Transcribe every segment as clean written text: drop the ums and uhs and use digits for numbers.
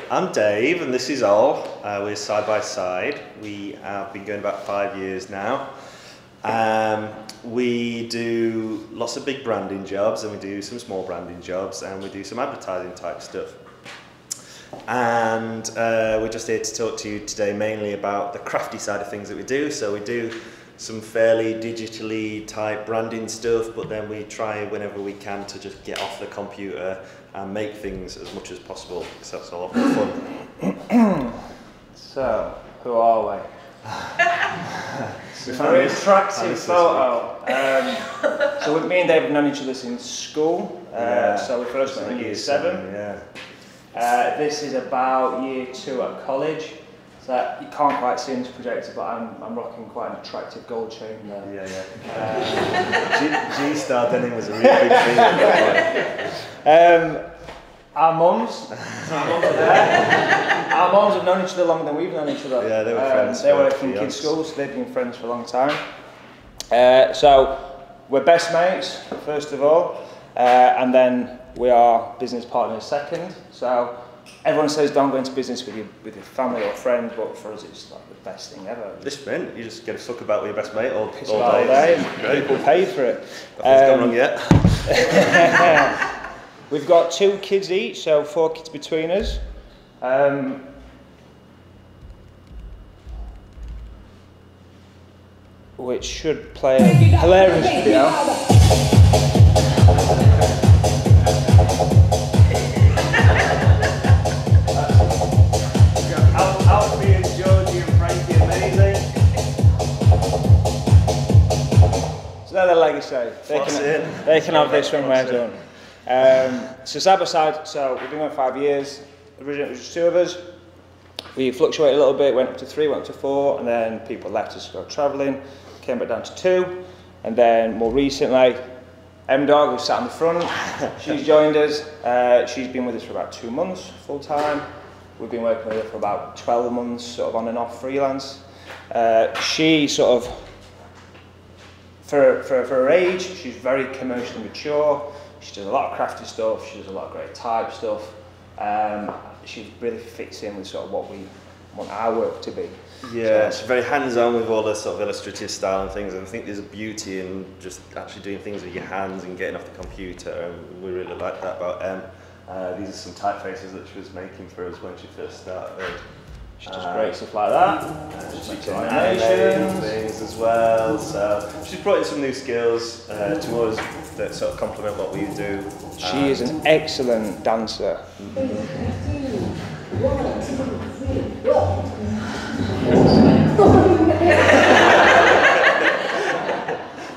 I'm Dave, and this is Ol. We're side by side. We have been going about 5 years now. We do lots of big branding jobs, and we do some small branding jobs, and we do some advertising type stuff. And we're just here to talk to you today mainly about the crafty side of things that we do. So we do some fairly digitally type branding stuff, but then we try whenever we can to just get off the computer and make things as much as possible, because that's a lot more fun. So, who are we? It's a very attractive photo. So me and Dave have known each other since school. So we first met in year 7. This is about year 2 at college. So you can't quite see in this projector, but I'm rocking quite an attractive gold chain there. G-Star denim was a really big thing at that point. Our mums are there. Our mums have known each other longer than we've known each other. Yeah, they were friends. They were from kids' schools, so they've been friends for a long time. So we're best mates, first of all, and then we are business partners second. So everyone says don't go into business with your family or friends, but for us it's like the best thing ever. This meant you just get a suck about with your best mate all day. People pay for it. Nothing's gone wrong yet. We've got 2 kids each, so 4 kids between us. Which should play a hilarious video. Alfie and Georgie and Frankie, amazing. So they're the legacy. They can have this when we're done. So side by side, so we've been going 5 years. Originally it was just 2 of us. We fluctuated a little bit, went up to 3, went up to 4, and then people left us to go travelling, came back down to 2, and then more recently, M-Dog, who sat in the front, she's joined us. She's been with us for about 2 months, full time. We've been working with her for about 12 months, sort of on and off freelance. She sort of, for her age, she's very commercially mature. She does a lot of crafty stuff, she does a lot of great type stuff. She really fits in with sort of what we want our work to be. Yeah, so she's very hands-on with all the sort of illustrative style and things, and I think there's a beauty in just actually doing things with your hands and getting off the computer, and we really like that about Em. These are some typefaces that she was making for us when she first started. She does great stuff like that. She makes animations things as well. So she's brought in some new skills to us that sort of complement what we do. She is an excellent dancer.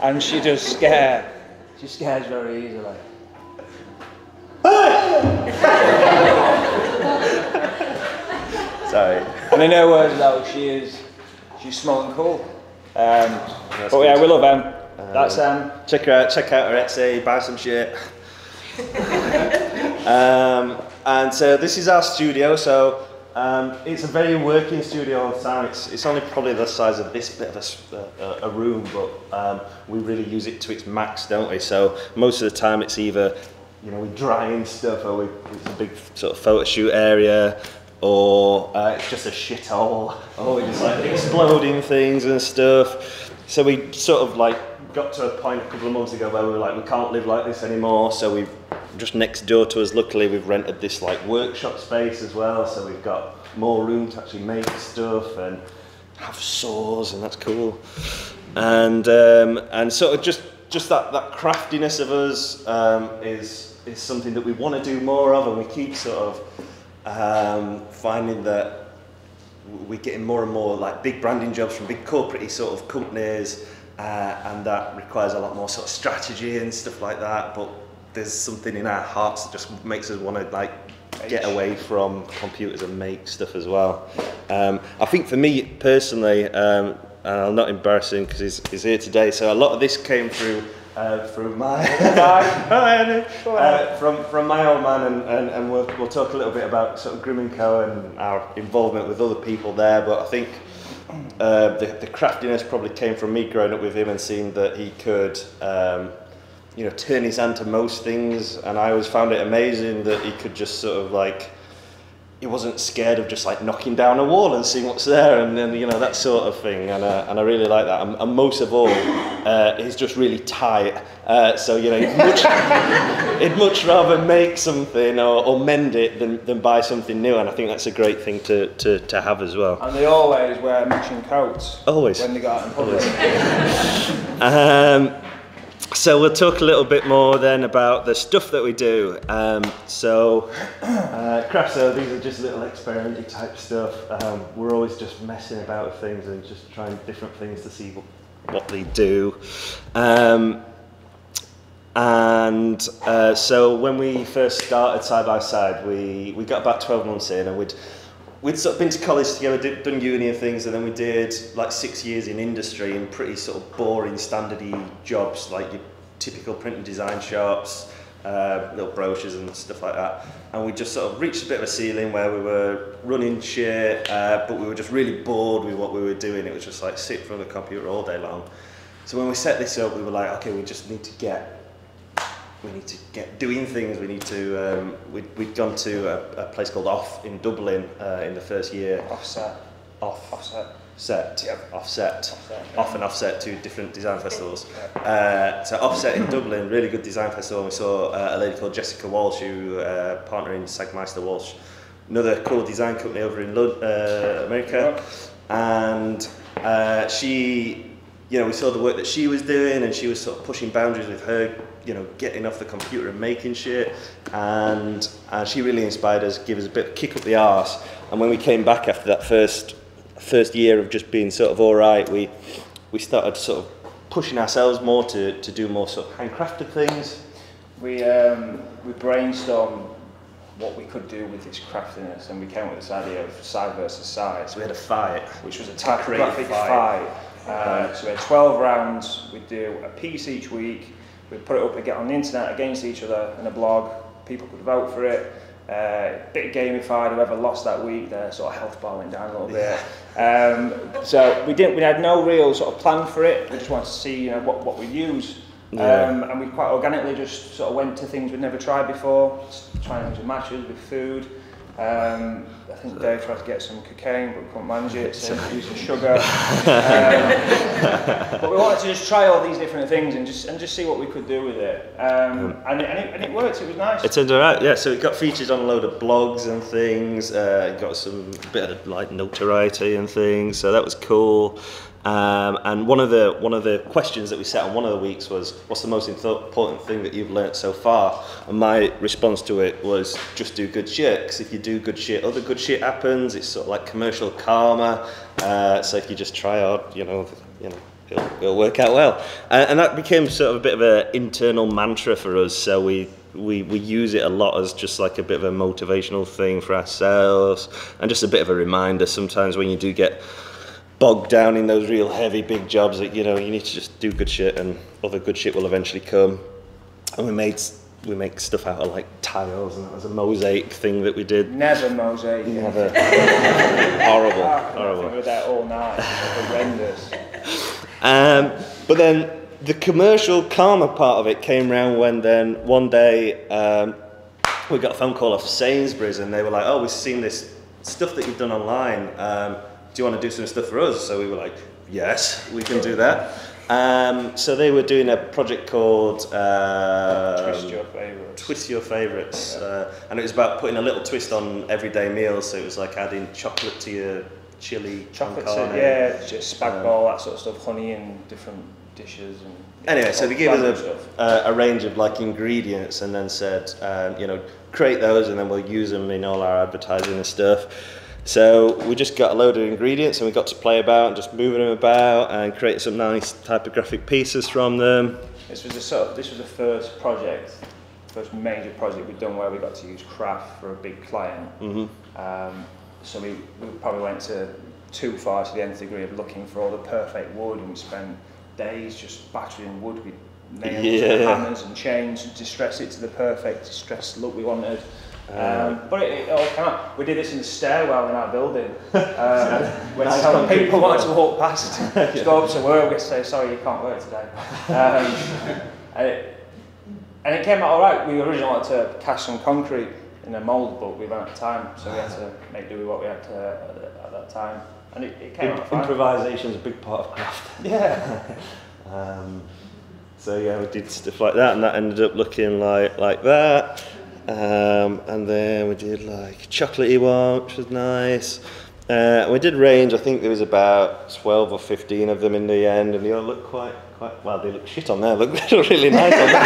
And she does scare. She scares very easily. Sorry. And in her words though, she's small and cool. But yeah, we love Em. That's Em. Check her out, check out her Etsy, buy some shit. And so this is our studio, so it's a very working studio all the time. It's only probably the size of this bit of a room, but we really use it to its max, don't we? So most of the time it's either, you know, we're drying stuff, or it's a big sort of photo shoot area, or it's just a shithole, or we're just like exploding things and stuff. So we sort of like got to a point a couple of months ago where we were like, we can't live like this anymore. So we've just next door to us, luckily, we've rented this like workshop space as well. So we've got more room to actually make stuff and have saws, and that's cool. And sort of just that craftiness of us is something that we want to do more of, and we keep sort of finding that we're getting more and more like big branding jobs from big corporate sort of companies, and that requires a lot more sort of strategy and stuff like that, but there's something in our hearts that just makes us want to like get away from computers and make stuff as well. I think for me personally, and I'm not embarrassing because he's here today, so a lot of this came through from my from my old man, and we'll talk a little bit about sort of Grimm & Co and our involvement with other people there, but I think the craftiness probably came from me growing up with him and seeing that he could you know, turn his hand to most things, and I always found it amazing that he could just sort of like he wasn't scared of just like knocking down a wall and seeing what's there, and then, you know, that sort of thing, and I really like that. And most of all, he's just really tight, so, you know, he'd much rather make something or mend it than buy something new, and I think that's a great thing to have as well. And they always wear matching coats. Always. When they go out in public. So we'll talk a little bit more then about the stuff that we do. Crafts, these are just little experimental type stuff. We're always just messing about with things and just trying different things to see what they do. So when we first started side by side, we got about 12 months in, and we'd sort of been to college together, done uni and things, and then we did like 6 years in industry in pretty sort of boring, standardy jobs, like your typical print and design shops, little brochures and stuff like that. And we just sort of reached a bit of a ceiling where we were running shit, but we were just really bored with what we were doing. It was just like sit in front of the computer all day long. So when we set this up, we were like, okay, we need to get doing things. We need to. We'd gone to a place called Off in Dublin in the first year. Offset. Yep. Offset. Yeah. Off and Offset, 2 different design festivals. So Offset in Dublin, really good design festival. We saw a lady called Jessica Walsh, who partner in Sagmeister Walsh, another cool design company over in America, and she. You know, we saw the work that she was doing, and she was sort of pushing boundaries with her, you know, getting off the computer and making shit, and she really inspired us, gave us a bit of a kick up the arse. And when we came back after that first year of just being sort of all right, we started sort of pushing ourselves more to do more sort of handcrafted things. We brainstormed what we could do with this craftiness, and we came up with this idea of side versus side. So we had a fight, which was a typographic fight. So we had 12 rounds. We'd do a piece each week. We'd put it up and get on the internet against each other in a blog. People could vote for it. Bit gamified. Whoever lost that week, their sort of health bar went down a little bit. So we had no real sort of plan for it. We just wanted to see, you know, what we use. And we quite organically just sort of went to things we'd never tried before, trying things with matches, with food. I think Dave tried to get some cocaine, but couldn't manage it, so used some sugar. But we wanted to just try all these different things and just see what we could do with it. And it worked. It was nice. It turned out, yeah. So it got featured on a load of blogs and things. It got some bit of like notoriety and things. So that was cool. And one of the questions that we set on one of the weeks was, what's the most important thing that you've learnt so far? And my response to it was, just do good shit, because if you do good shit, other good shit happens. It's sort of like commercial karma. So if you just try hard, you know, it'll work out well. And that became sort of a bit of an internal mantra for us. So we use it a lot as just like a bit of a motivational thing for ourselves, and just a bit of a reminder sometimes when you do get bogged down in those real heavy big jobs that, you know, you need to just do good shit, and other good shit will eventually come. And we make stuff out of like tiles, and that was a mosaic thing that we did. Never mosaic. Never. Horrible. Horrible. We were there all night. Horrendous. But then the commercial karma part of it came around when then one day we got a phone call off Sainsbury's, and they were like, "Oh, we've seen this stuff that you've done online. Do you want to do some stuff for us?" So we were like, yes, we can do that. So they were doing a project called Twist Your Favourites. And it was about putting a little twist on everyday meals. So it was like adding chocolate to your chili. Chocolate to, just spag bol, that sort of stuff, honey in different dishes. And anyway, so they gave us a range of like ingredients, and then said, you know, create those, and then we'll use them in all our advertising and stuff. So we just got a load of ingredients, and we got to play about and just moving them about and create some nice typographic pieces from them. This was the first project, first major project we'd done where we got to use craft for a big client. Mm-hmm. So we probably went too far to the nth degree of looking for all the perfect wood, and we spent days just battering wood with nails and hammers and chains to distress it to the perfect distressed look we wanted. But it all came out. We did this in the stairwell in our building. When some people wanted to walk past, just go up to work, we say, "Sorry, you can't work today." And it came out all right. We originally wanted to cast some concrete, in a mould, but we ran out of time, so we had to make do with what we had at that time. And it came out fine. Improvisation is a big part of craft. Yeah. So yeah, we did stuff like that, and that ended up looking like that. And then we did like chocolatey one, which was nice. We did range. I think there was about 12 or 15 of them in the end, and they all look quite well. They look shit on there. Look really nice on there.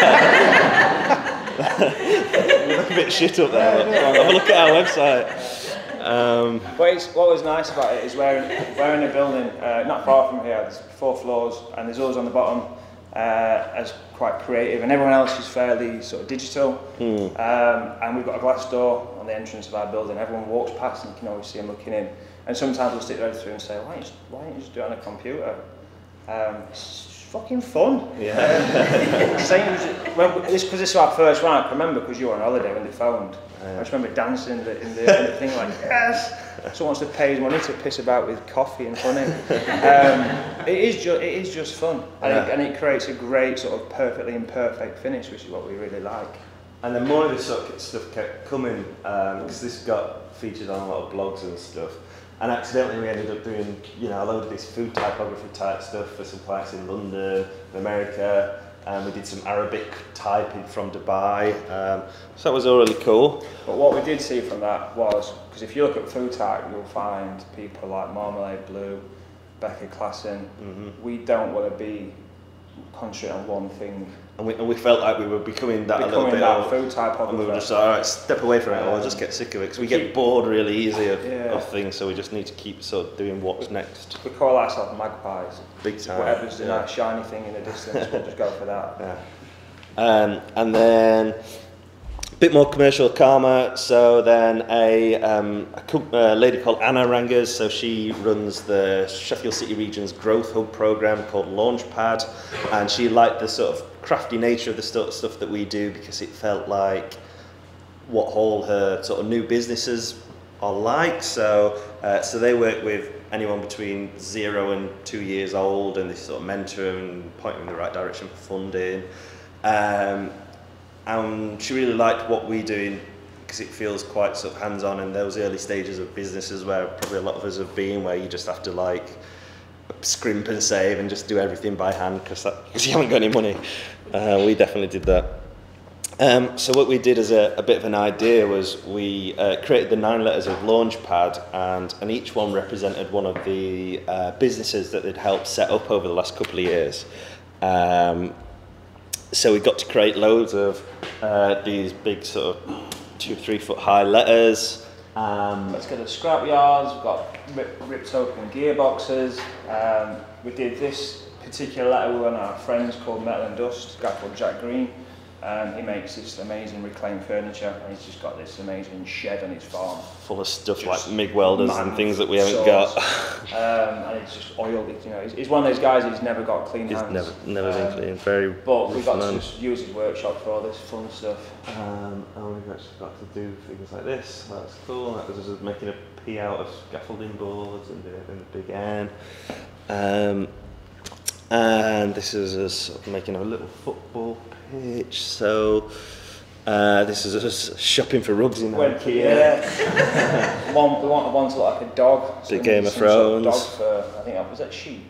They look a bit shit up there. Have a look at our website. But what was nice about it is we're in a building not far from here. There's 4 floors, and there's us on the bottom as quite creative, and everyone else is fairly sort of digital. And we've got a glass door on the entrance of our building. Everyone walks past, and you can always see them looking in. And sometimes we'll stick their head through and say, why don't you just do it on a computer? It's fucking fun. Yeah. Same because this was our first round. I can remember because you were on holiday when they phoned. I just remember dancing in the thing like, yes! Someone wants to pay his money to piss about with coffee in front of him. It is just fun, and it creates a great sort of perfectly imperfect finish, which is what we really like. And then more of this sort of stuff kept coming because this got featured on a lot of blogs and stuff. And accidentally we ended up doing, a load of this food typography type stuff for some clients in London, in America. We did some Arabic typing from Dubai, so that was all really cool. But what we did see from that was, because if you look at food type, you'll find people like Marmalade Blue, Becca Klassen. We don't want to be concentrating on one thing. And we felt like we were becoming that a little bit. That food typographer. And we were just like, all right, step away from it, or we'll just get sick of it, because we get bored really easy of things, so we just need to keep sort of doing what's next. We call ourselves magpies. Big time. Whatever's the nice shiny thing in the distance, we'll just go for that. Yeah. And then a bit more commercial karma. So then a lady called Anna rang us. So she runs the Sheffield City Region's Growth Hub program called Launchpad, and she liked the sort of crafty nature of the stuff that we do, because it felt like what all her sort of new businesses are like. So they work with anyone between 0 and 2 years old, and they sort of mentor them and point them in the right direction for funding. And she really liked what we do because it feels quite sort of hands-on in those early stages of businesses where probably a lot of us have been, where you just have to like scrimp and save and just do everything by hand because you haven't got any money. We definitely did that. So what we did as a bit of an idea was we created the 9 letters of Launchpad, and each one represented one of the businesses that they'd helped set up over the last couple of years. So we got to create loads of these big sort of 2 or 3 foot high letters. Let's go to scrap yards. We've got ripped open gearboxes. We did this particular letter with one of our friends called Metal and Dust, a guy called Jack Green. He makes this amazing reclaimed furniture, and he's just got this amazing shed on his farm. Full of stuff like MIG welders and things that we haven't got. And it's just oiled. He's one of those guys who's never got clean hands. He's never been clean. Very. But we got to just use his workshop for all this fun stuff. And we've actually got to do things like this. That's cool. That was just making a P out of scaffolding boards and doing a big N. And this is us sort of making a little football pitch. So this is us shopping for rugs in IKEA. Yeah. We wanted one to look like a dog. So Game of Thrones. Sort of dog fur. I think that was that sheep.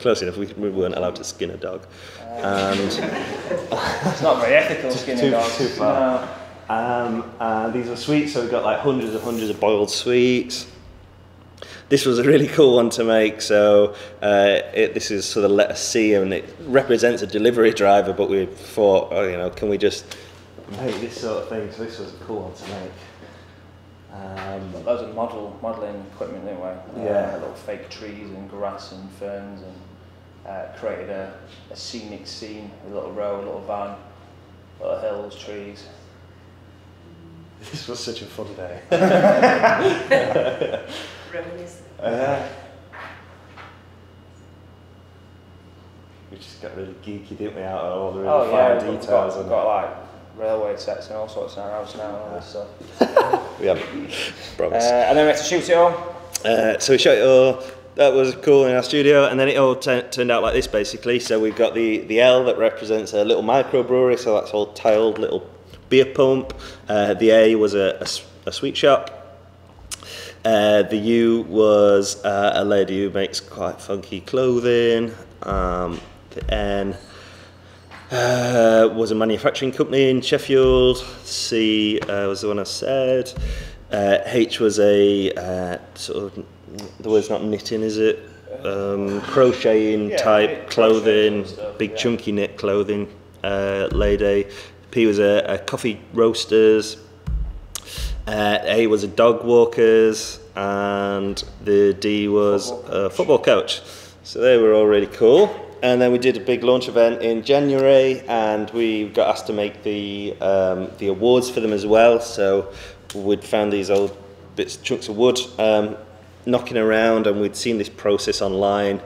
Close enough. We weren't allowed to skin a dog. And it's not very ethical skinning dogs. Too far. No. And these are sweets. So we've got like hundreds of boiled sweets. This was a really cool one to make. So this is sort of letter C, and it represents a delivery driver. But we thought, can we just make this sort of thing? So this was a cool one to make. Loads of modelling equipment, didn't we? Little fake trees and grass and ferns, and created a scenic scene, a little row, a little van, little hills, trees. This was such a fun day. Reminiscent. We just got really geeky, didn't we, out of all the really fine details. We've got like railway sets and all sorts in our house now and all this stuff. We haven't, promise. And then we had to shoot it all. So we shot it all. That was cool in our studio, and then it all turned out like this basically. So we've got the L that represents a little microbrewery, so that's all tiled little beer pump. The A was a sweet shop. The U was a lady who makes quite funky clothing. The N was a manufacturing company in Sheffield. C was the one I said. H was a sort of, the word's not knitting, is it? Crocheting type clothing, big chunky knit clothing lady. P was a coffee roasters. A was a dog walkers, and the D was a football coach. So they were all really cool. And then we did a big launch event in January, and we got asked to make the awards for them as well. So we'd found these old chunks of wood knocking around, and we'd seen this process online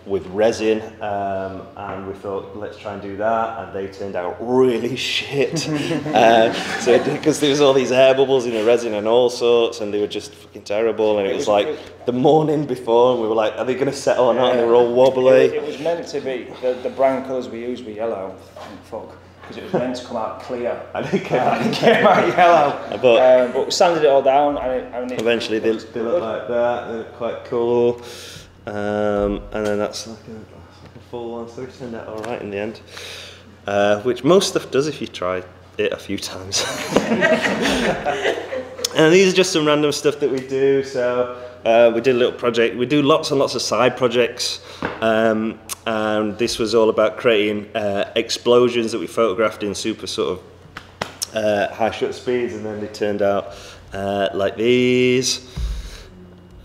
with resin, and we thought, let's try and do that, and they turned out really shit. So because there was all these air bubbles in the resin and all sorts, and they were just fucking terrible, and it was like the morning before, and we were like, are they going to settle or not? And they were all wobbly. It was meant to be, the brand colours we used were yellow, fuck, because it was meant to come out clear. And it came out yellow. But we sanded it all down, and eventually they look like that. They look quite cool. And then that's like a full one, so it turned out alright in the end. Which most stuff does if you try it a few times. And these are just some random stuff that we do. So we did a little project. We do lots and lots of side projects. And this was all about creating explosions that we photographed in super sort of high shutter speeds, and then they turned out like these.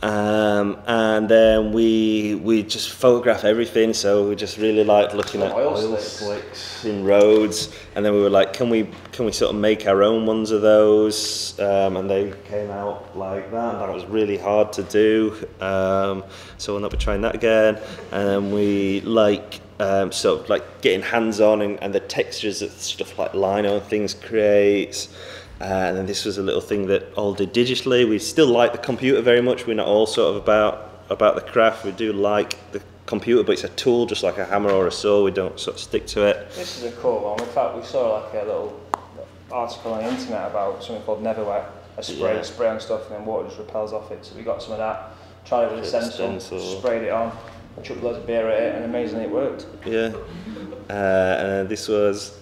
And then we just photograph everything, so we just really liked looking at oil slicks in roads, and then we were like, can we sort of make our own ones of those, and they came out like that. That was really hard to do, so we'll not be trying that again. And then we like sort of like getting hands on and the textures that stuff like lino and things creates. And then this was a little thing that all did digitally. We still like the computer very much. We're not all sort of about the craft. We do like the computer, but it's a tool just like a hammer or a saw. We don't sort of stick to it. This is a cool one. In fact, we saw like a little article on the internet about something called Neverwet, a spray on stuff, and then water just repels off it. So we got some of that, tried it with a stencil, sprayed it on, chucked loads of beer at it, and amazingly it worked. Yeah. And this was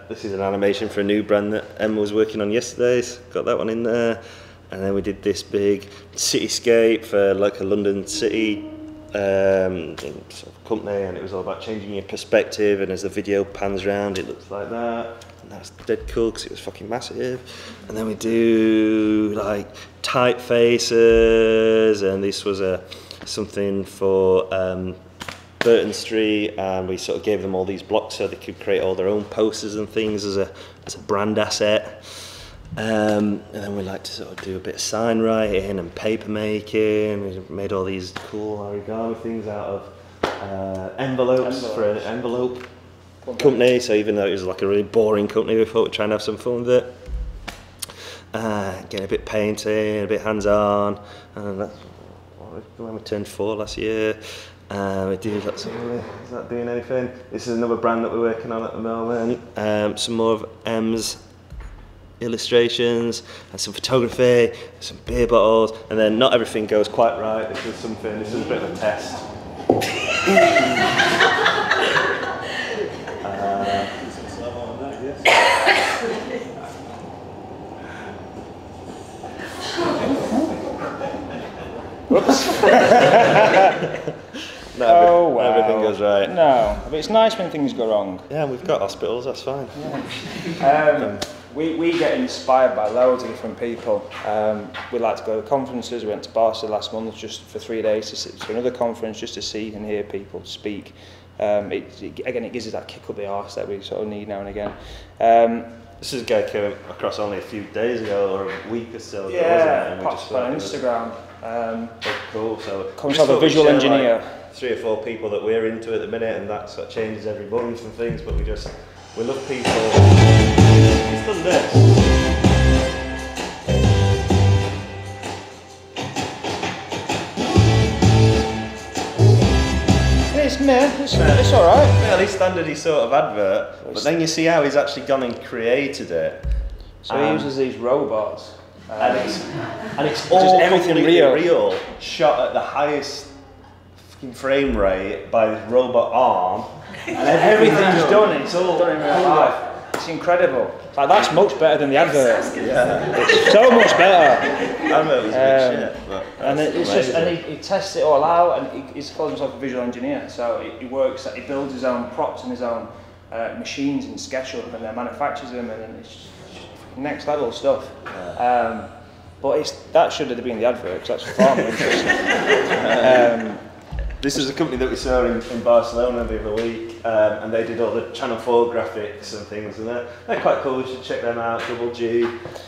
this is an animation for a new brand that Emma was working on yesterday. So got that one in there, and then we did this big cityscape for like a London city sort of company, and it was all about changing your perspective. And as the video pans around, it looks like that. And that's dead cool because it was fucking massive. And then we do like typefaces, and this was something for Burton Street, and we sort of gave them all these blocks so they could create all their own posters and things as a brand asset. And then we like to sort of do a bit of sign writing and paper making. We made all these cool origami things out of envelopes for an envelope company. So even though it was like a really boring company, we thought we'd try and have some fun with it. Getting a bit painting, a bit hands-on, and that's when we turned 4 last year. We do lots of, is that doing anything? This is another brand that we're working on at the moment. Some more of M's illustrations, and some photography, some beer bottles, and then not everything goes quite right. This is a bit of a test. Whoops. Not everything goes right. No, but it's nice when things go wrong. Yeah, we've got hospitals, that's fine. Yeah. We get inspired by loads of different people. We like to go to conferences. We went to Barcelona last month just for 3 days to sit to another conference just to see and hear people speak. It gives us that kick up the arse that we sort of need now and again. This is a guy came across only a few days ago or a week or so ago, yeah, wasn't it? popped on Instagram. Cool. So comes off a visual engineer. Like 3 or 4 people that we're into at the minute, and that sort of changes every month and things. But we love people. He's done this. It's alright. Yeah, fairly standardy sort of advert, but then you see how he's actually gone and created it. So he uses these robots. And it's all completely real, shot at the highest fucking frame rate by this robot arm. And everything's done, it's all done in real life. It's incredible. Like, that's much better than the advert. Yeah. It's so much better. Advert was a bit shit, but and it's just, and he tests it all out, and he's called himself a visual engineer. So he works, he builds his own props and his own machines in SketchUp, and then manufactures them, and it's just next level stuff. Yeah. But that should have been the advert, because that's far more interesting. This is a company that we saw in Barcelona the other week, and they did all the Channel 4 graphics and things, and they're quite cool. You should check them out. Double G. They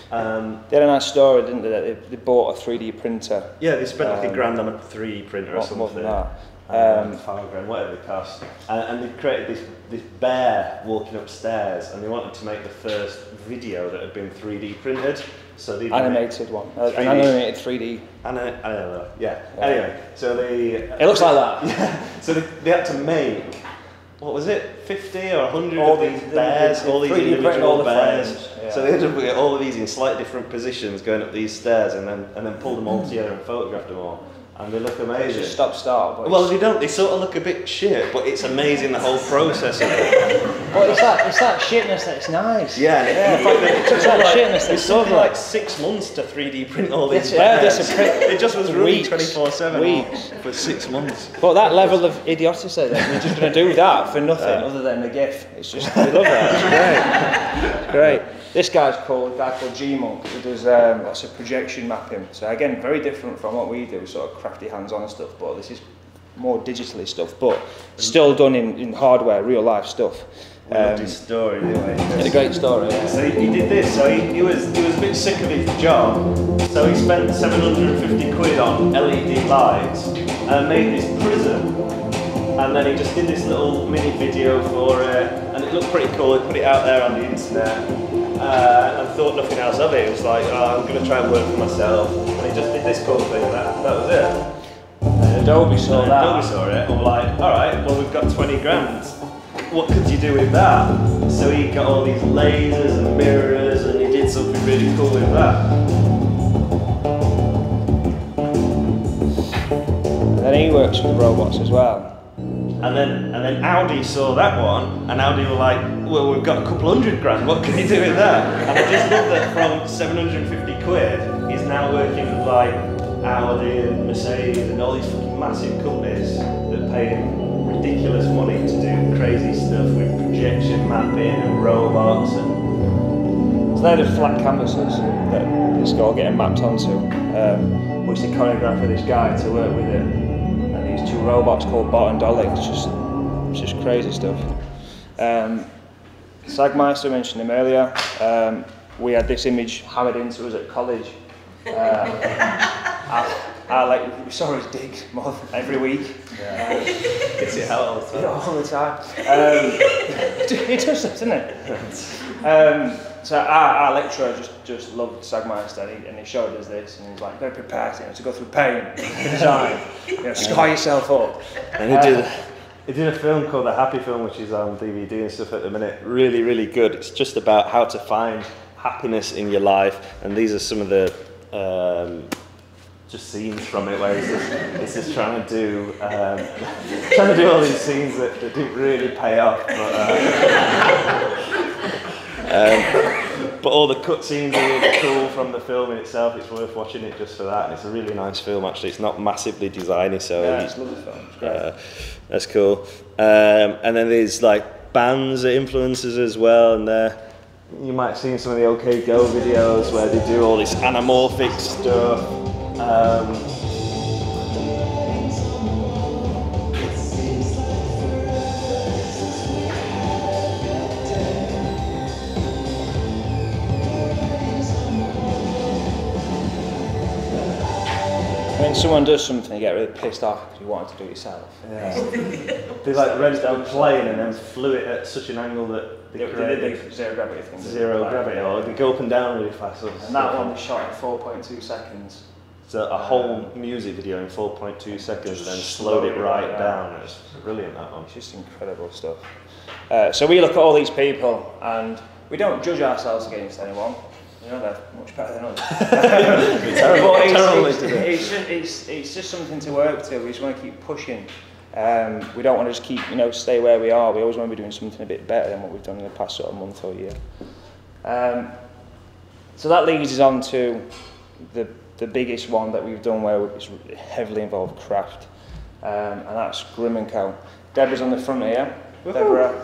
had a nice story, didn't they? They bought a 3D printer. Yeah, they spent like $1,000 on a 3D printer or something. More than that. $5,000, whatever it cost. And they created this bear walking upstairs, and they wanted to make the first video that had been 3D printed. So they animated one, an animated 3D. I don't know. Yeah. Anyway, so it looks like that. Yeah. So they had to make, what was it, 50 or 100 of these bears, all these individual bears. Yeah. So they had to put all of these in slightly different positions, going up these stairs, and then pull them all together and photograph them all. And they look amazing. Just stop-start. Well, they don't. They sort of look a bit shit, but it's amazing the whole process of it. But it's that shitness that's nice. Yeah, and the fact that it took shitness it took like 6 months to 3D print all these bears. It just was running 24/7 weeks for 6 months. But that level of idiocy, then you're just going to do that for nothing other than the GIF. It's just, we love that. It's great. This guy's called G-Monk, who does lots of projection mapping. So again, very different from what we do, sort of crafty hands-on stuff, but this is more digitally stuff, but still done in hardware, real life stuff. We loved his story anyway. It's a great story. Yeah. So he did this, so he was a bit sick of his job, so he spent 750 quid on LED lights and made this prison. And then he just did this little mini video for it, and it looked pretty cool. He put it out there on the internet. And thought nothing else of it. It was like, oh, I'm going to try and work for myself. And he just did this cool thing, that was it. And Adobe saw that. Adobe saw it, and we're like, alright, well, we've got 20 grand. What could you do with that? So he got all these lasers and mirrors, and he did something really cool with that. And then he works with robots as well. And then Audi saw that one, and Audi were like, well, we've got a couple $100 grand, what can you do with that? And I just love that from 750 quid, he's now working with like Audi and Mercedes and all these fucking massive companies that pay him ridiculous money to do crazy stuff with projection mapping and robots. And so they're the flat canvases that this guy getting mapped onto. Which they choreograph with this guy to work with it. These two robots called Bot and Dolly. It's just crazy stuff. Sagmeister, mentioned him earlier. We had this image hammered into us at college. We saw his dick every week. Yeah. Gets it out all the time. Yeah, all the time. It does, doesn't it? So our lecturer just loved Sagmeister, and he showed us this, and he was like, very prepared to go through pain, design, scar yourself up. And he did a film called The Happy Film, which is on DVD and stuff at the minute. Really, really good. It's just about how to find happiness in your life, and these are some of the just scenes from it where he's just trying to do all these scenes that didn't really pay off. But all the cutscenes are really cool from the film in itself. It's worth watching it just for that. And it's a really nice film, actually. It's not massively designy, so it's a lovely film. It's great. That's cool. And then there's like bands that influences as well, and you might have seen some of the OK Go videos where they do all this anamorphic stuff. When someone does something, you get really pissed off because you wanted to do it yourself. Yeah. They like rented a plane and then flew it at such an angle that they did the zero gravity thing. Zero gravity, or they go up and down really fast. And that one was shot in 4.2 seconds. So a whole music video in 4.2 seconds and then slowed it right down. It was brilliant, that one. It's just incredible stuff. So we look at all these people and we don't judge ourselves against anyone. You know, they're much better than us. It's just something to work to. We just want to keep pushing. We don't want to just keep, stay where we are. We always want to be doing something a bit better than what we've done in the past sort of month or year. So that leads us on to the biggest one that we've done where it's heavily involved craft, and that's Grim & Co. Deborah's on the front here. Deborah,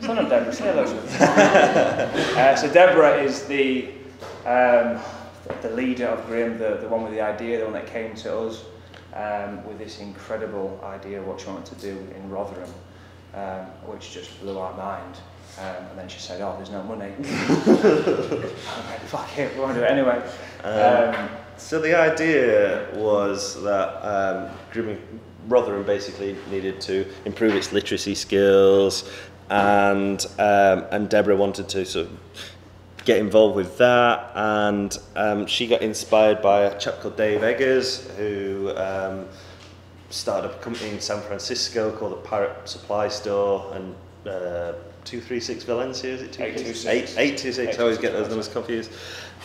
son of Deborah, say hello to her. So Deborah is the leader of Grim, the one with the idea, the one that came to us with this incredible idea of what she wanted to do in Rotherham, which just blew our mind. And then she said, "Oh, there's no money." I'm like, "Fuck it, we want to do it anyway." So the idea was that Rotherham basically needed to improve its literacy skills, and Deborah wanted to sort of get involved with that, and she got inspired by a chap called Dave Eggers, who started up a company in San Francisco called the Pirate Supply Store, and 236 Valencia, is it 236? 826, I always get those numbers confused.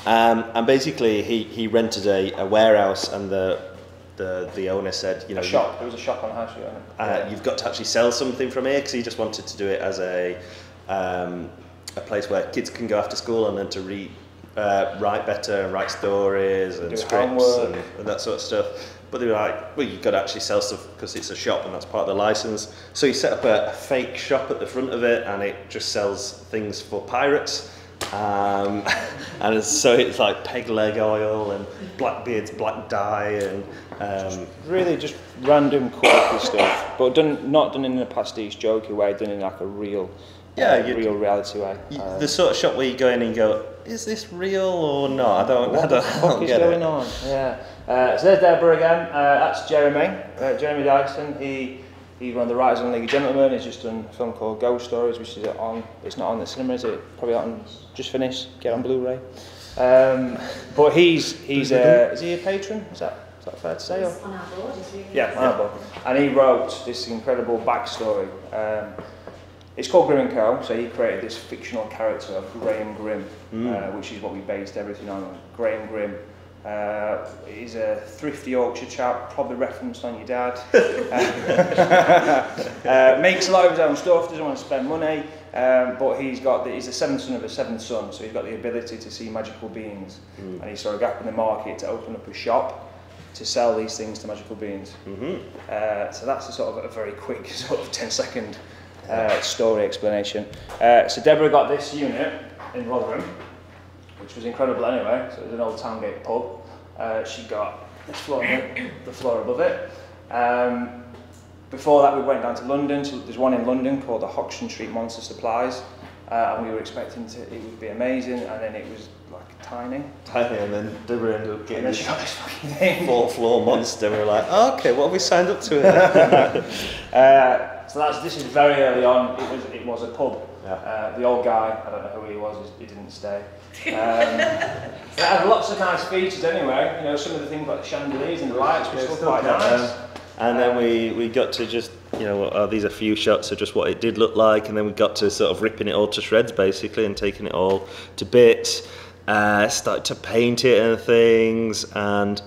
And basically he rented a warehouse, and the owner said, a shop. There was a shop on High Street, wasn't it? You've got to actually sell something from here, because he just wanted to do it as a place where kids can go after school and then to write better and write stories and scripts and that sort of stuff. But they were like, well, you've got to actually sell stuff because it's a shop and that's part of the license. So he set up a fake shop at the front of it, and it just sells things for pirates. And so it's like peg leg oil and Blackbeard's black dye and really just random quirky stuff, but not done in a pastiche jokey way, done in like a real real reality way. The sort of shop where you go in and you go, is this real or not? What the fuck is going on? Yeah. So there's Deborah again. That's Jeremy. Jeremy Dyson. He's one of the writers on League of Gentlemen. He's just done a film called Ghost Stories, which is on. It's not on the cinema, is it? Probably on. Just finished. Get on Blu-ray. But he's is he a patron? Is that fair to say? On our board. Yeah, on our board. And he wrote this incredible backstory. It's called Grim & Co. So he created this fictional character of Graham Grimm, which is what we based everything on. Graham Grimm. He's a thrifty Yorkshire chap, probably referenced on your dad. Makes a lot of his own stuff, doesn't want to spend money, but he's the seventh son of a seventh son, so he's got the ability to see magical beings, and he saw a gap in the market to open up a shop to sell these things to magical beings. So that's a sort of a very quick sort of 10-second story explanation. So Deborah got this unit in Rotherham, which was incredible anyway. So it was an old Towngate pub. She got this floor, the floor above it. Before that, we went down to London. So there's one in London called the Hoxton Street Monster Supplies, and we were expecting it would be amazing, and then it was like tiny, and then Deborah ended up getting this fucking thing. 4th floor monster. And we were like, oh, okay, what have we signed up to? So this is very early on. It was a pub. Yeah. The old guy, I don't know who he was. He didn't stay. It had lots of nice features anyway. Some of the things like the chandeliers and the lights were still quite nice. And then we got to just, these are a few shots of just what it did look like, and then we got to sort of ripping it all to shreds basically and taking it all to bits. Started to paint it and things, and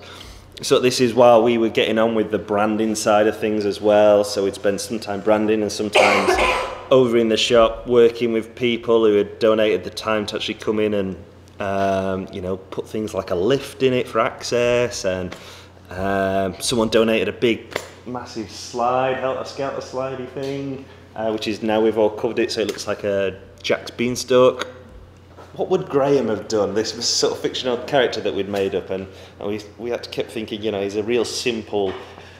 so this is while we were getting on with the branding side of things as well. So we'd spend some time branding and sometimes over in the shop working with people who had donated the time to actually come in and put things like a lift in it for access, and someone donated a big massive slide, helter skelter slidey thing, which is now we've all covered it so it looks like a Jack's Beanstalk. What would Graham have done? This was sort of fictional character that we'd made up, and we had to keep thinking, he's a real simple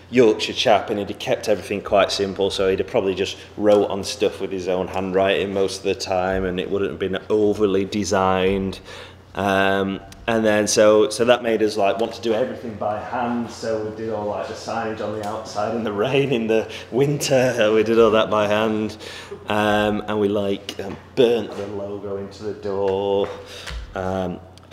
Yorkshire chap, and he'd have kept everything quite simple, so he'd have probably just wrote on stuff with his own handwriting most of the time, and it wouldn't have been overly designed. And then so that made us want to do everything by hand. So we did all the signage on the outside in the rain in the winter. We did all that by hand, and we burnt the logo into the door.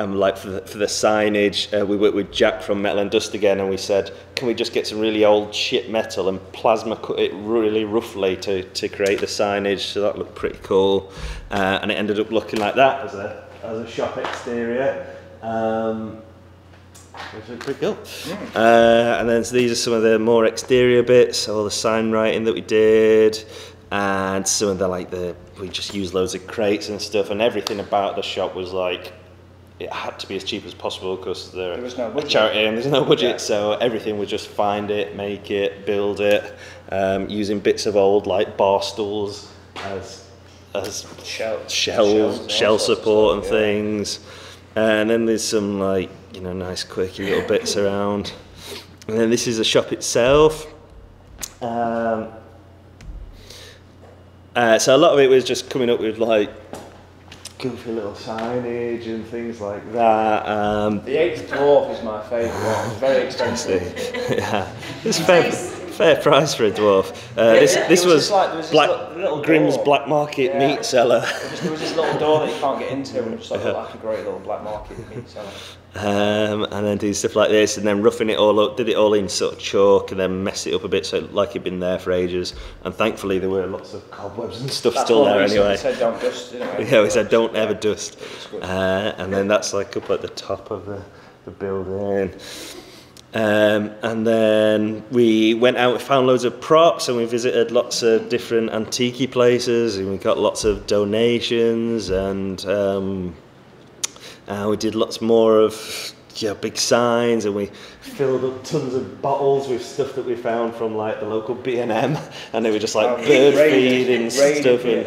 like for the signage, we worked with Jack from Metal and Dust again, and we said, can we just get some really old shit metal and plasma cut it really roughly to create the signage? So that looked pretty cool, and it ended up looking like that as a shop exterior, which was pretty cool. And then so these are some of the more exterior bits, all the sign writing that we did, and some of we just used loads of crates and stuff, and everything about the shop was like, it had to be as cheap as possible because there was no budget. Charity and there's no budget, so everything was just find it, make it, build it, using bits of old like bar stools as shell support and things. And then there's some like, you know, nice quirky little bits around. And then this is the shop itself. So a lot of it was just coming up with like goofy little signage and things like that. The 8th dwarf is my favourite one. It's very expensive. Yeah, it's fair price for a dwarf. This was Grimm's black market meat seller. There was this little door that you can't get into, and it just like a great little black market meat seller. And then do stuff like this, and then roughing it all up, did it all in sort of chalk, and then mess it up a bit so it looked like it'd been there for ages. And thankfully there were lots of cobwebs and stuff still there anyway. We said don't dust, didn't we? Yeah, we said don't ever dust. And then that's like up at the top of the building. And then we went out and found loads of props, and we visited lots of different antique places, and we got lots of donations, and we did lots more of big signs, and we filled up tons of bottles with stuff that we found from like the local B&M, and they were just like bird feed and stuff, and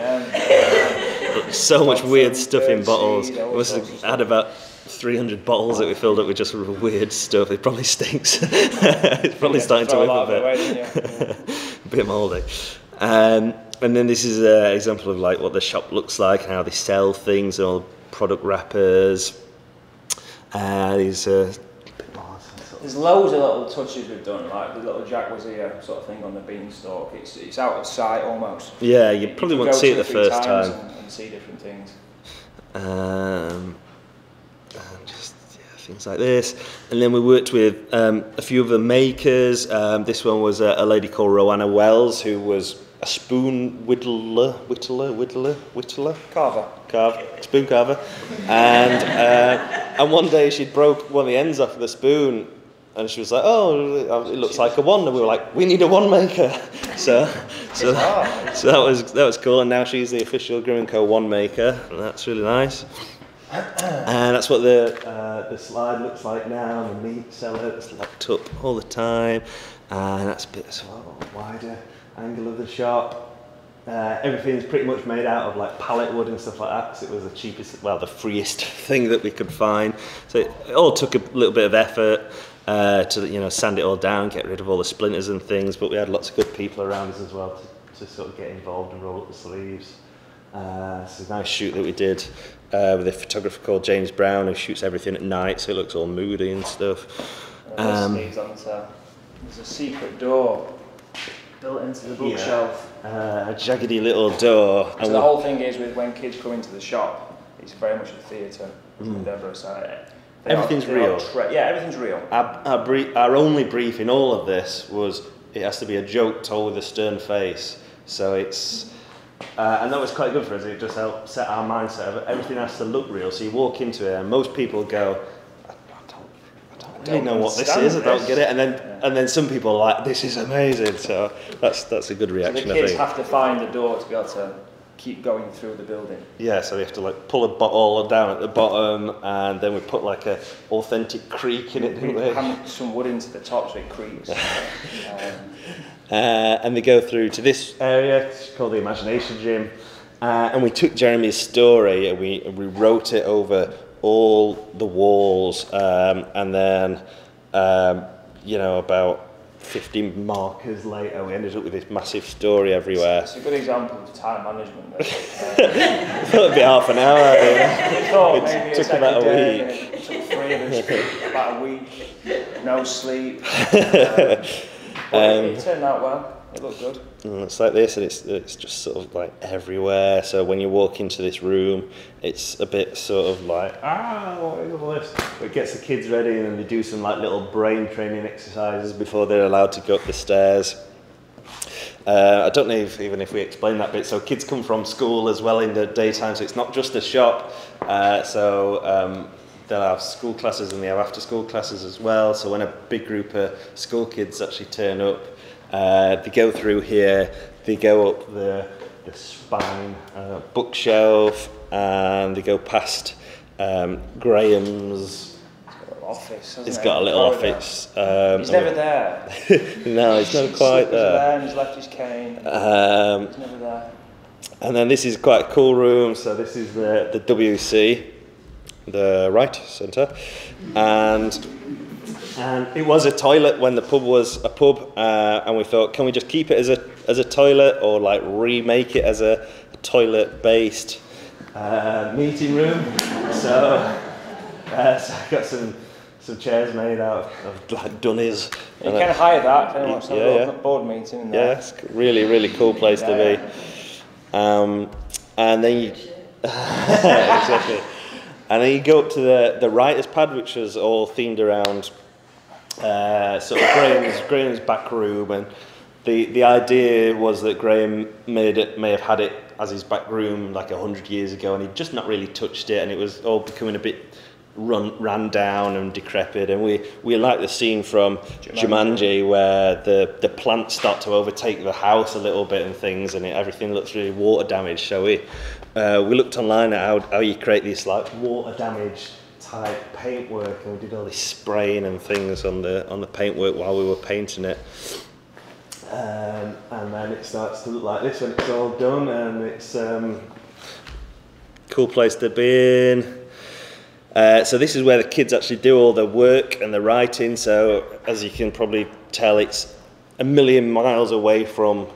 so much weird stuff in bottles. We must have had about 300 bottles that we filled up with just weird stuff. It probably stinks. It's probably starting to whip a bit. A bit mouldy. And then this is an example of like what the shop looks like, and how they sell things, and all the product wrappers. There's loads of little touches we've done, like the little Jack was here sort of thing on the beanstalk. It's out of sight almost. Yeah, you probably won't see it the first time. And see different things. And just things like this. And then we worked with a few of the makers. This one was a lady called Roanna Wells, who was a spoon whittler, spoon carver, and one day she broke one of the ends off of the spoon, and she was like, "Oh, it looks like a wand," and we were like, "We need a wand maker." So that was cool, and now she's the official Grimm & Co wand maker, and that's really nice. And that's what the slide looks like now. The meat cellar, it's locked up all the time, and that's a bit of a wider angle of the shop. Everything's pretty much made out of like pallet wood and stuff like that, because it was the cheapest, well, the freest thing that we could find. So it all took a little bit of effort to sand it all down, get rid of all the splinters and things. But we had lots of good people around us as well to sort of get involved and roll up the sleeves. It's a nice shoot that we did with a photographer called James Brown, who shoots everything at night, so it looks all moody and stuff. There's a secret door built into the bookshelf. A jaggedy little door. So the whole thing is, with when kids come into the shop, it's very much a theatre endeavour. So everything's real. Everything's real. Our only brief in all of this was it has to be a joke told with a stern face. So it's and that was quite good for us. It just helped set our mindset of everything has to look real. So you walk into it and most people go, I don't know what this is, I don't get it, and then some people are like, this is amazing. So that's a good reaction. So the kids have to find a door to be able to keep going through the building. Yeah, so we have to like pull a bottle down at the bottom, and then we put like a authentic creak in it, didn't we? Hammer some wood into the top so it creaks. And they go through to this area, it's called the Imagination Gym, and we took Jeremy's story and we wrote it over all the walls, and then about 50 markers later we ended up with this massive story everywhere. It's a good example of time management. I thought it'd be half an hour. It took about a week. It took 3 of us about a week, no sleep. It turned out well. It looked good. And it's like this, and it's just sort of like everywhere. So when you walk into this room, it's a bit sort of like, what is all this? But it gets the kids ready, and then they do some like little brain training exercises before they're allowed to go up the stairs. I don't know even if we explain that bit. So kids come from school as well in the daytime, so it's not just a shop. They'll have school classes and they have after school classes as well. So when a big group of school kids actually turn up, they go through here, they go up the spine bookshelf, and they go past Graham's office. He's got a little office. He's never there. No, he's not quite there. And he's left his cane. He's never there. And then this is quite a cool room. So this is the WC, the right centre, and it was a toilet when the pub was a pub, and we thought, can we just keep it as a toilet, or like remake it as a toilet-based meeting room? So I got some chairs made out of like dunnies. You can hire that if anyone wants to have a board meeting in there. Yeah, it's a really cool place to be. And then you exactly. And then you go up to the writer's pad, which was all themed around sort of Graham's back room, and the idea was that Graham may have had it as his back room like 100 years ago, and he'd just not really touched it, and it was all becoming a bit ran down and decrepit. And we like the scene from Jumanji where the plants start to overtake the house a little bit and things, and everything looks really water damaged. So we looked online at how you create this like water damage type paintwork, and we did all this spraying and things on the paintwork while we were painting it. And then it starts to look like this when it's all done, and it's cool place to be in. So this is where the kids actually do all their work and the writing. So as you can probably tell, it's a million miles away from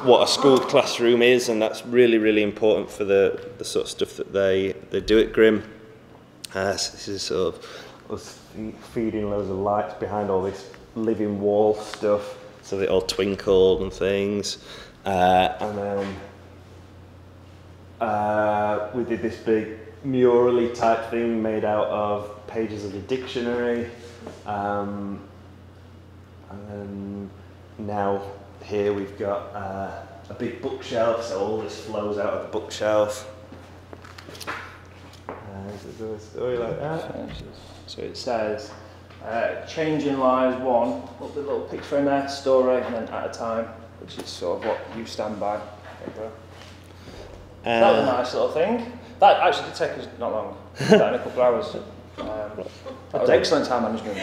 what a school classroom is, and that's really important for the sort of stuff that they do at Grimm. So this is sort of us feeding loads of lights behind all this living wall stuff, so they all twinkled and things. And then we did this big murally type thing made out of pages of the dictionary, and then now here we've got a big bookshelf, so all this flows out of the bookshelf. There's a story like that. So it says changing lives one, put the little picture in there, story, and then at a time, which is sort of what you stand by. That was a nice little thing. That actually did take us not long, that in a couple of hours. That was excellent time management.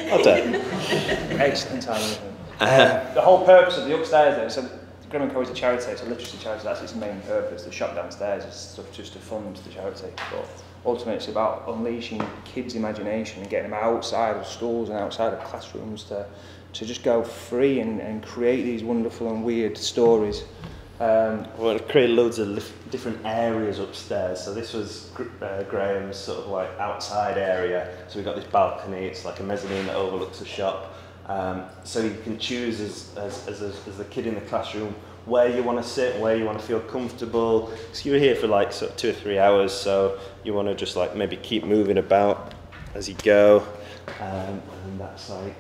Excellent time management. The whole purpose of the upstairs then, so Grimm & Co is a charity, it's a literacy charity, that's its main purpose. The shop downstairs is stuff just to fund the charity. But ultimately it's about unleashing kids' imagination and getting them outside of schools and outside of classrooms to just go free and create these wonderful and weird stories. We created loads of different areas upstairs. So this was Graham's sort of like outside area. So we've got this balcony, it's like a mezzanine that overlooks the shop. So you can choose as the kid in the classroom where you want to sit, where you want to feel comfortable. So you're here for like sort of 2 or 3 hours, so you want to just like maybe keep moving about as you go. And that's like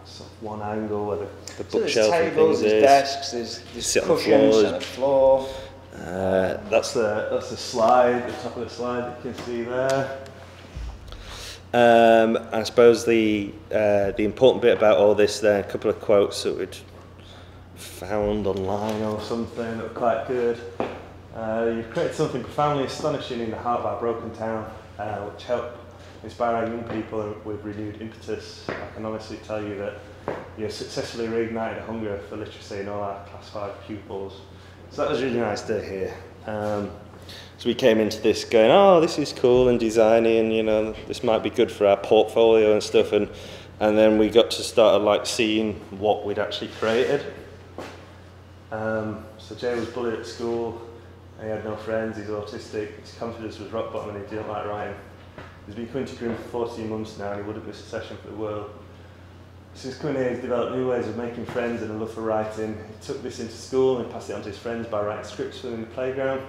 sort of one angle where the bookshelf and things is. There's desks, there's cushions on the floor. That's the slide, the top of the slide that you can see there. I suppose the important bit about all this, there, a couple of quotes that we'd found online or something that were quite good. You've created something profoundly astonishing in the heart of our broken town, which helped inspire our young people with renewed impetus. I can honestly tell you that you've successfully reignited a hunger for literacy in all our Class 5 pupils. So that was really nice to hear. So we came into this going, oh, this is cool and designy, and you know, this might be good for our portfolio and stuff, and then we got to start like seeing what we'd actually created. So Jay was bullied at school, he had no friends, he's autistic, his confidence was rock bottom and he didn't like writing. He's been coming to Grimm for 14 months now and he wouldn't miss a session for the world. Since coming here, he's developed new ways of making friends and a love for writing. He took this into school and passed it on to his friends by writing scripts for them in the playground.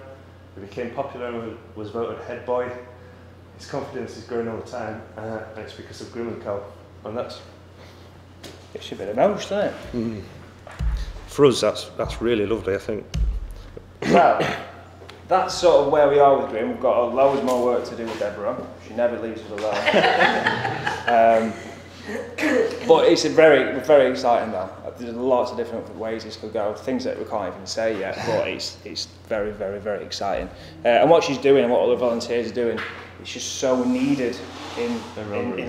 He became popular and was voted head boy. His confidence is growing all the time, and it's because of Grim & Co. And that's... It's a bit of most, isn't it? Mm. For us, that's really lovely, I think. Well, that's sort of where we are with Grim. We've got loads more work to do with Deborah. She never leaves us alone. But it's very exciting though. There's lots of different ways this could go, things that we can't even say yet, but it's very, very, very exciting. And what she's doing and what all the volunteers are doing, it's just so needed in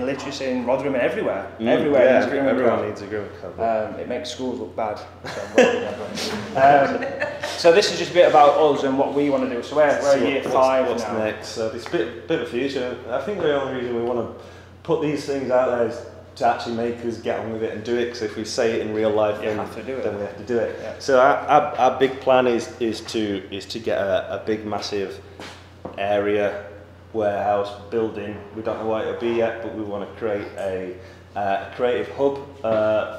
literacy in Rotherham and everywhere. Everywhere yeah, needs a Grim & Co. everyone needs a Grim & Co. It makes schools look bad. So this is just a bit about us and what we want to do. So we're year 5 what's now. next? So it's a bit of future. I think the only reason we want to put these things out there is to actually make us get on with it and do it, because if we say it in real life, then we have to do it. Yeah. So our big plan is to get a big massive area warehouse building. We don't know what it'll be yet, but we want to create a creative hub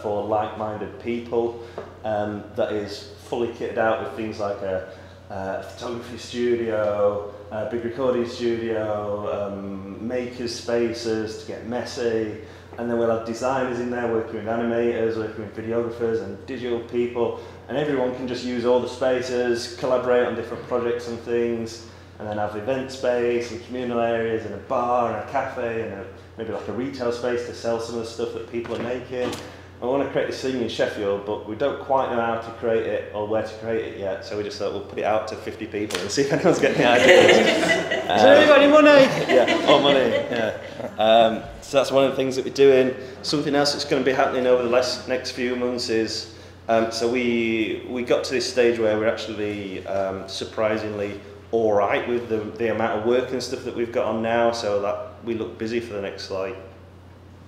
for like-minded people that is fully kitted out with things like a photography studio, a big recording studio, makers spaces to get messy. And then we'll have designers in there working with animators, working with videographers and digital people, and everyone can just use all the spaces, collaborate on different projects and things, and then have event space and communal areas and a bar and a cafe and maybe like a retail space to sell some of the stuff that people are making. I want to create this thing in Sheffield, but we don't quite know how to create it or where to create it yet, so we just thought we'll put it out to 50 people and see if anyone's getting any ideas. Has anybody money? Yeah, all money, yeah. So that's one of the things that we're doing. Something else that's going to be happening over the next few months is, so we got to this stage where we're actually surprisingly all right with the amount of work and stuff that we've got on now, so that we look busy for the next like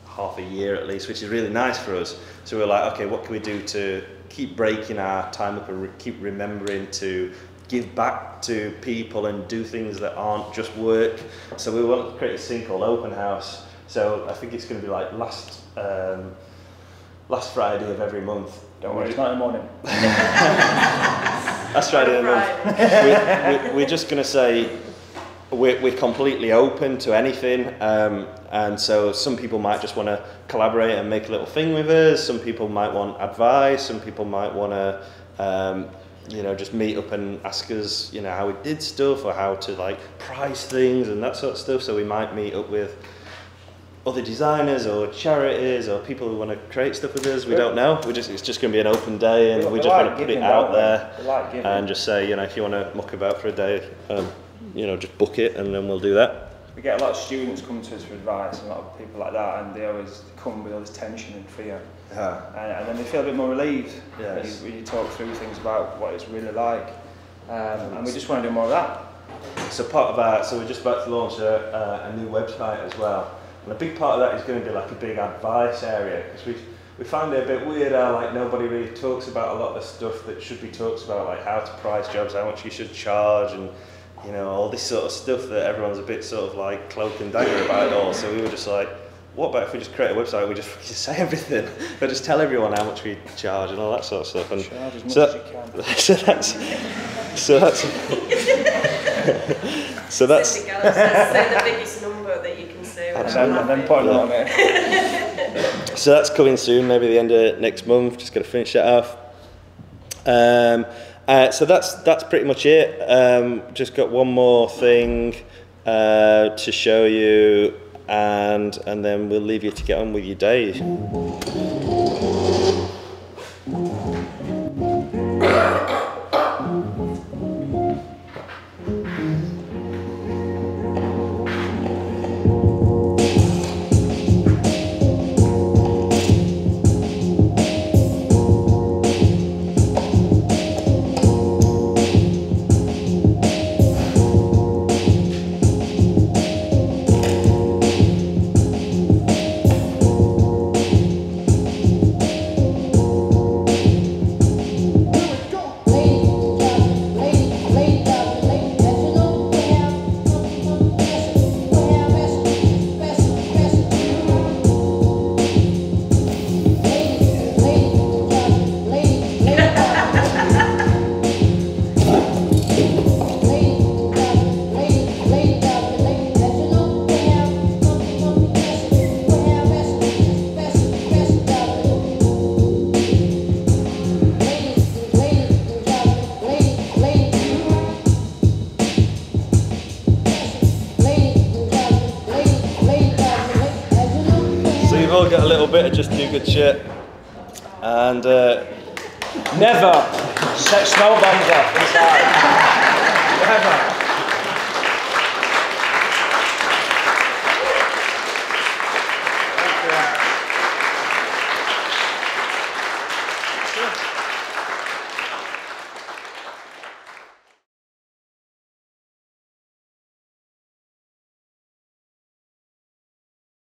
half a year at least, which is really nice for us. So we're like, okay, what can we do to keep breaking our time up and keep remembering to give back to people and do things that aren't just work. So we want to create this thing called Open House. So I think it's going to be like last Friday of every month. Don't worry, it's not in the morning. Last Friday of the month. We're just going to say we're completely open to anything, and so some people might just want to collaborate and make a little thing with us. Some people might want advice. Some people might want to just meet up and ask us, how we did stuff or how to like price things and that sort of stuff. So we might meet up with other designers or charities or people who want to create stuff with us. We don't know. It's just going to be an open day, and we just want to put it out there and just say, if you want to muck about for a day, just book it and then we'll do that. We get a lot of students come to us for advice, and a lot of people like that, and they always come with all this tension and fear. And then they feel a bit more relieved when you talk through things about what it's really like. And we just want to do more of that. So part of that, so we're just about to launch a new website as well. And a big part of that is going to be like a big advice area, because we find it a bit weird how like nobody really talks about a lot of the stuff that should be talked about, like how to price jobs, how much you should charge, and all this sort of stuff that everyone's a bit sort of like cloak and dagger about it all. So we were just like, what about if we just create a website, we just say everything, but just tell everyone how much we charge and all that sort of stuff. And charge as much as you can. So that's say the biggest number that you can say. And then put it on it. So that's coming soon, maybe the end of next month. Just got to finish that off. So that's pretty much it. Just got one more thing to show you, and then we'll leave you to get on with your day. all get a little bit of just do good shit. And never set smoke bombs off inside. Never.